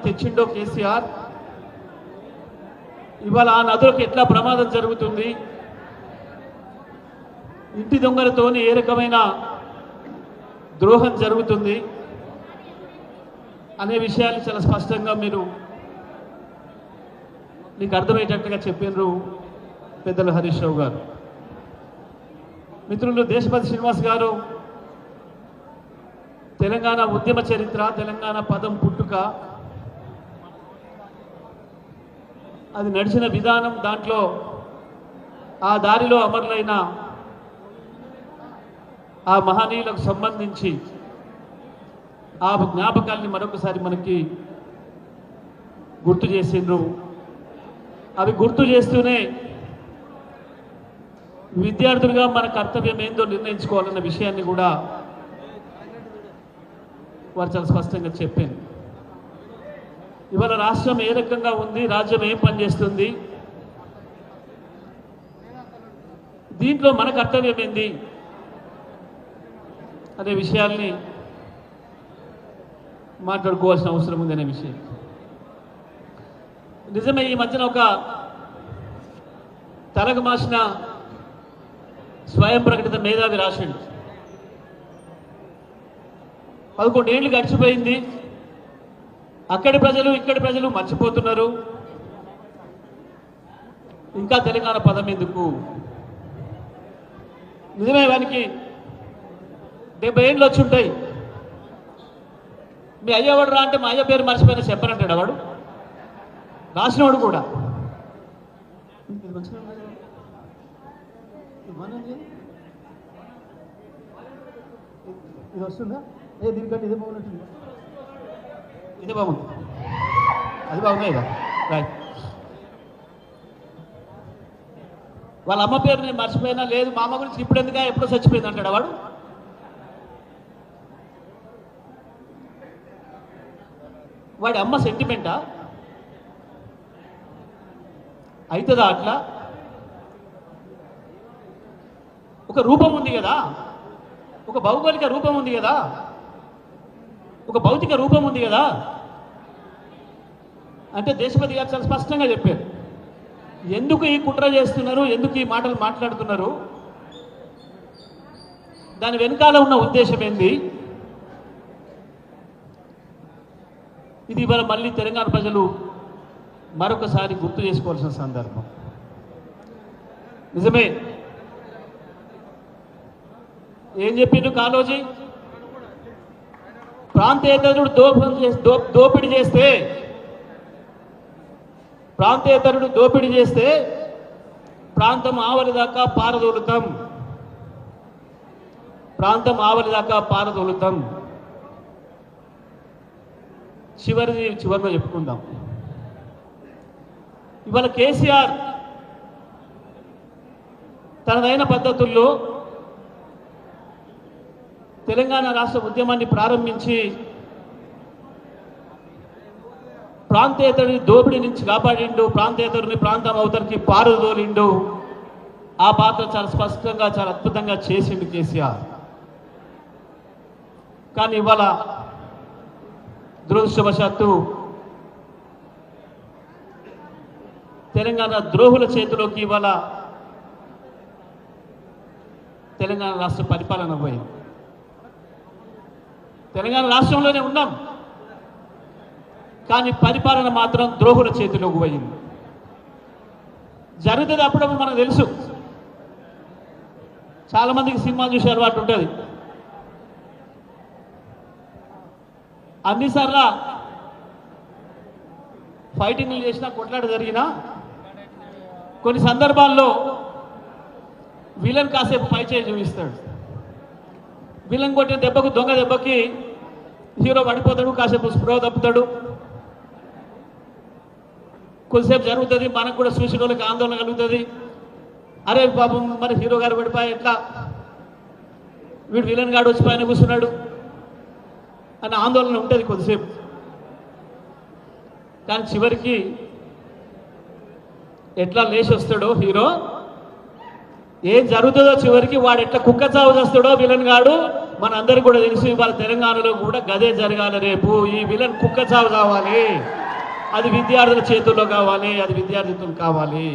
తెచ్చిండో కేసీఆర్ ఇవాళ ఆ నదులకు ఎట్లా ప్రమాదం జరుగుతుంది, ఇంటి దొంగలతోని ఏ రకమైన ద్రోహం జరుగుతుంది అనే విషయాలు చాలా స్పష్టంగా మీకు అర్థమయ్యేటట్టుగా చెప్పినారు పెద్దలు హరీష్ రావు గారు. మిత్రులు దేశపతి శ్రీనివాస్ గారు తెలంగాణ ఉద్యమ చరిత్ర, తెలంగాణ పదం పుట్టుక, అది నడిచిన విధానం, దాంట్లో ఆ దారిలో అమరులైన ఆ మహనీయులకు సంబంధించి ఆ జ్ఞాపకాల్ని మరొకసారి మనకి గుర్తు చేసిండ్రు. అవి గుర్తు చేస్తూనే విద్యార్థులుగా మన కర్తవ్యం ఏందో నిర్ణయించుకోవాలన్న విషయాన్ని కూడా వారు చాలా స్పష్టంగా చెప్పారు. ఇవాళ రాష్ట్రం ఏ రకంగా ఉంది, రాజ్యం ఏం పనిచేస్తుంది, దీంట్లో మన కర్తవ్యం ఏంది అనే విషయాల్ని మాట్లాడుకోవాల్సిన అవసరం ఉంది అనే విషయం. నిజమే, ఈ మధ్యన ఒక తలకు మాసిన స్వయం ప్రకటిత మేధావి రాసిండు. 11 ఏళ్ళు గడిచిపోయింది, అక్కడి ప్రజలు ఇక్కడి ప్రజలు మర్చిపోతున్నారు, ఇంకా తెలంగాణ పదం ఎందుకు? నిజమే, వానికి 70 ఏళ్ళు వచ్చి ఉంటాయి. మీ అయ్యవాడు రా అంటే మా అయ్య పేరు మర్చిపోయినా చెప్పనంటాడు వాడు, రాసినవాడు కూడా. ఇది వస్తుందా? దీనికంటే ఇదే బాగున్నట్టుంది, ఇదే బాగుంది, అది బాగున్నాయి కదా. రైట్, వాళ్ళ అమ్మ పేరు నేను మర్చిపోయినా, లేదు మా అమ్మ గురించి ఇప్పుడు ఎందుక, ఎప్పుడో చచ్చిపోయింది అంటాడు వాడు. వాడి అమ్మ సెంటిమెంటా? అవుతుందా అట్లా? ఒక రూపం ఉంది కదా, ఒక భౌగోళిక రూపం ఉంది కదా, ఒక భౌతిక రూపం ఉంది కదా. అంటే దేశపతి గారు చాలా స్పష్టంగా చెప్పారు ఎందుకు ఈ కుట్ర చేస్తున్నారు, ఎందుకు ఈ మాటలు మాట్లాడుతున్నారు, దాని వెనకాల ఉన్న ఉద్దేశం ఏంది. ఇది ఇవాళ మళ్ళీ తెలంగాణ ప్రజలు మరొకసారి గుర్తు చేసుకోవాల్సిన సందర్భం. నిజమే, ఏం చెప్పిండు కాళోజీ, ప్రాంతేతరుడు దోపిడీ చేస్తే, ప్రాంతేతరుడు దోపిడీ చేస్తే ప్రాంతం ఆవలిదాకా పారదోలుతాం, ప్రాంతం ఆవలిదాకా పారదోలుతాం. చివరిలో చెప్పుకుందాం. ఇవాళ కేసీఆర్ తనదైన పద్ధతుల్లో తెలంగాణ రాష్ట్ర ఉద్యమాన్ని ప్రారంభించి ప్రాంతేతరుని దోపిడీ నుంచి కాపాడిండు, ప్రాంతేతరుని ప్రాంతం అవతరికి పారుదోలిండు. ఆ పాత్ర చాలా స్పష్టంగా, చాలా అద్భుతంగా చేసిండు కేసీఆర్. కానీ ఇవాళ దురదృష్టవశాత్తు తెలంగాణ ద్రోహుల చేతిలోకి ఇవాళ తెలంగాణ రాష్ట్ర పరిపాలన పోయింది. తెలంగాణ రాష్ట్రంలోనే ఉన్నాం, కానీ పరిపాలన మాత్రం ద్రోహుల చేతిలోకి పోయింది. జరుగుతుంది అప్పుడప్పుడు మనకు తెలుసు, చాలామందికి సినిమాలు చూసే అలవాటు ఉంటుంది. అన్నిసార్లు ఫైటింగ్లు చేసినా, కొట్లాట జరిగినా, కొన్ని సందర్భాల్లో విలన్ కాసేపు పై చేయి చూపిస్తాడు. విలన్ కొట్టిన దెబ్బకు, దొంగ దెబ్బకి హీరో పడిపోతాడు, కాసేపు స్ప్రో తప్పుతాడు, కొద్దిసేపు జరుగుతుంది. మనకు కూడా చూసిన వాళ్ళకి ఆందోళన కలుగుతుంది, అరే పాపం మరి హీరో గారు పడిపోయి ఎట్లా, వీడు విలన్ గాడు వచ్చి పైన కూర్చున్నాడు అన్న ఆందోళన ఉంటుంది కొద్దిసేపు. కానీ చివరికి ఎట్లా లేచి వస్తాడో హీరో, ఏం జరుగుతుందో చివరికి వాడు ఎట్లా కుక్క చావు చేస్తాడో విలన్ గాడు మనందరికీ కూడా తెలుసు ఇవాళ తెలంగాణలో కూడా గదే జరగాలి. రేపు ఈ విలన్ కుక్క చావు కావాలి, అది విద్యార్థుల చేతుల్లో కావాలి, అది విద్యార్థులు కావాలి.